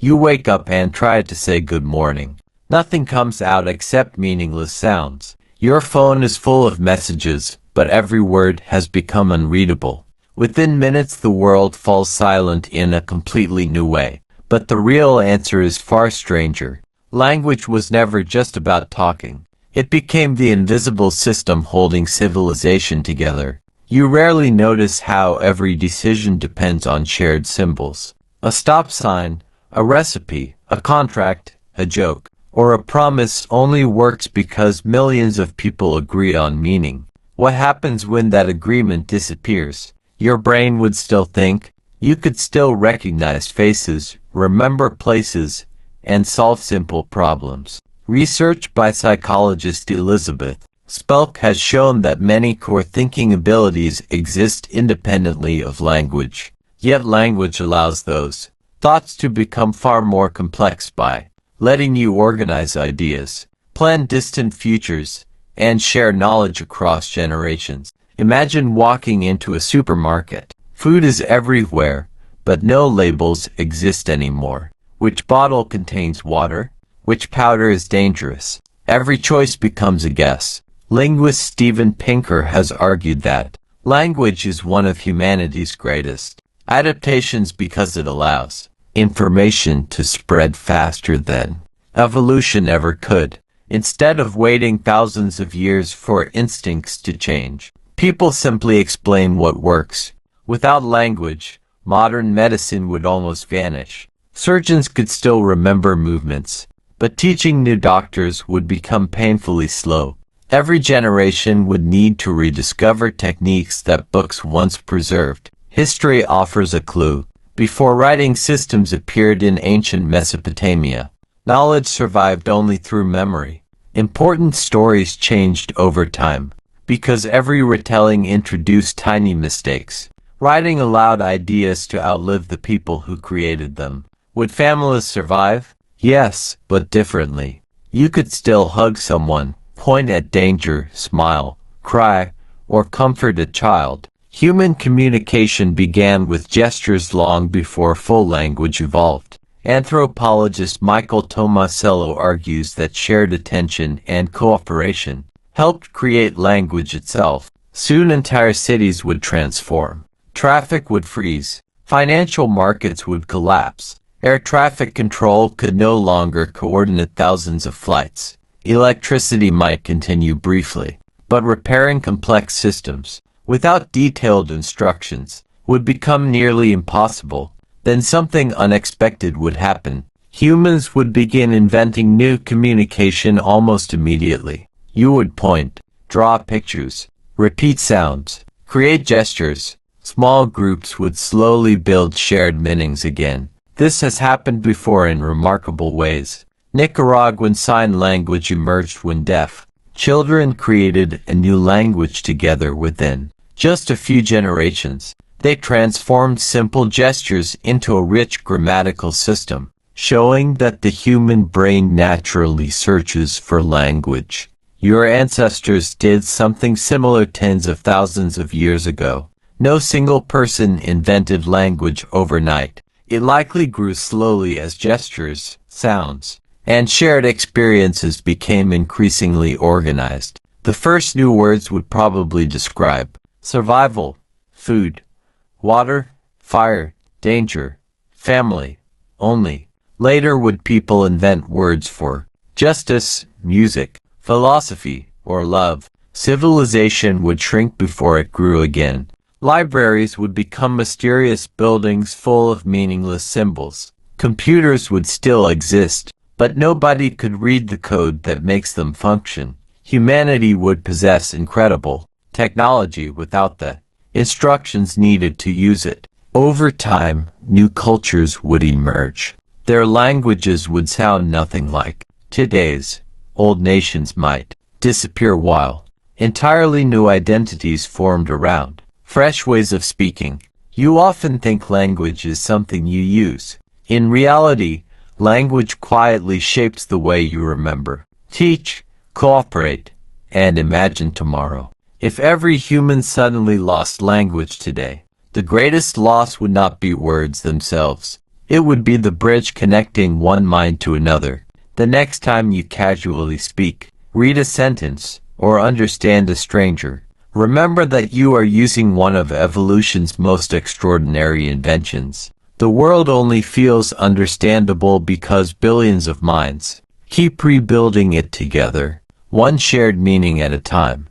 You wake up and try to say good morning. Nothing comes out except meaningless sounds. Your phone is full of messages, but every word has become unreadable. Within minutes the world falls silent in a completely new way. But the real answer is far stranger. Language was never just about talking. It became the invisible system holding civilization together. You rarely notice how every decision depends on shared symbols. A stop sign, a recipe, a contract, a joke, or a promise only works because millions of people agree on meaning. What happens when that agreement disappears? Your brain would still think. You could still recognize faces, remember places, and solve simple problems. Research by psychologist Elizabeth Spelk has shown that many core thinking abilities exist independently of language. Yet language allows those thoughts to become far more complex by letting you organize ideas, plan distant futures, and share knowledge across generations. Imagine walking into a supermarket. Food is everywhere, but no labels exist anymore. Which bottle contains water? Which powder is dangerous? Every choice becomes a guess. Linguist Steven Pinker has argued that language is one of humanity's greatest adaptations because it allows information to spread faster than evolution ever could. Instead of waiting thousands of years for instincts to change, people simply explain what works. Without language, modern medicine would almost vanish. Surgeons could still remember movements, but teaching new doctors would become painfully slow. Every generation would need to rediscover techniques that books once preserved. History offers a clue. Before writing systems appeared in ancient Mesopotamia, knowledge survived only through memory. Important stories changed over time, because every retelling introduced tiny mistakes. Writing allowed ideas to outlive the people who created them. Would families survive? Yes, but differently. You could still hug someone, point at danger, smile, cry, or comfort a child. Human communication began with gestures long before full language evolved. Anthropologist Michael Tomasello argues that shared attention and cooperation helped create language itself. Soon entire cities would transform. Traffic would freeze. Financial markets would collapse. Air traffic control could no longer coordinate thousands of flights. Electricity might continue briefly, but repairing complex systems without detailed instructions would become nearly impossible. Then something unexpected would happen. Humans would begin inventing new communication almost immediately. You would point, draw pictures, repeat sounds, create gestures. Small groups would slowly build shared meanings again. This has happened before in remarkable ways. Nicaraguan Sign Language emerged when deaf children created a new language together within just a few generations. They transformed simple gestures into a rich grammatical system, showing that the human brain naturally searches for language. Your ancestors did something similar tens of thousands of years ago. No single person invented language overnight. It likely grew slowly as gestures, sounds, and shared experiences became increasingly organized. The first new words would probably describe survival, food, water, fire, danger, family, only. Later would people invent words for justice, music, philosophy, or love. Civilization would shrink before it grew again. Libraries would become mysterious buildings full of meaningless symbols. Computers would still exist, but nobody could read the code that makes them function. Humanity would possess incredible technology without the instructions needed to use it. Over time, new cultures would emerge. Their languages would sound nothing like today's. Old nations might disappear while entirely new identities formed around fresh ways of speaking. You often think language is something you use. In reality, language quietly shapes the way you remember, teach, cooperate, and imagine tomorrow. If every human suddenly lost language today, the greatest loss would not be words themselves. It would be the bridge connecting one mind to another. The next time you casually speak, read a sentence, or understand a stranger, remember that you are using one of evolution's most extraordinary inventions. The world only feels understandable because billions of minds keep rebuilding it together, one shared meaning at a time.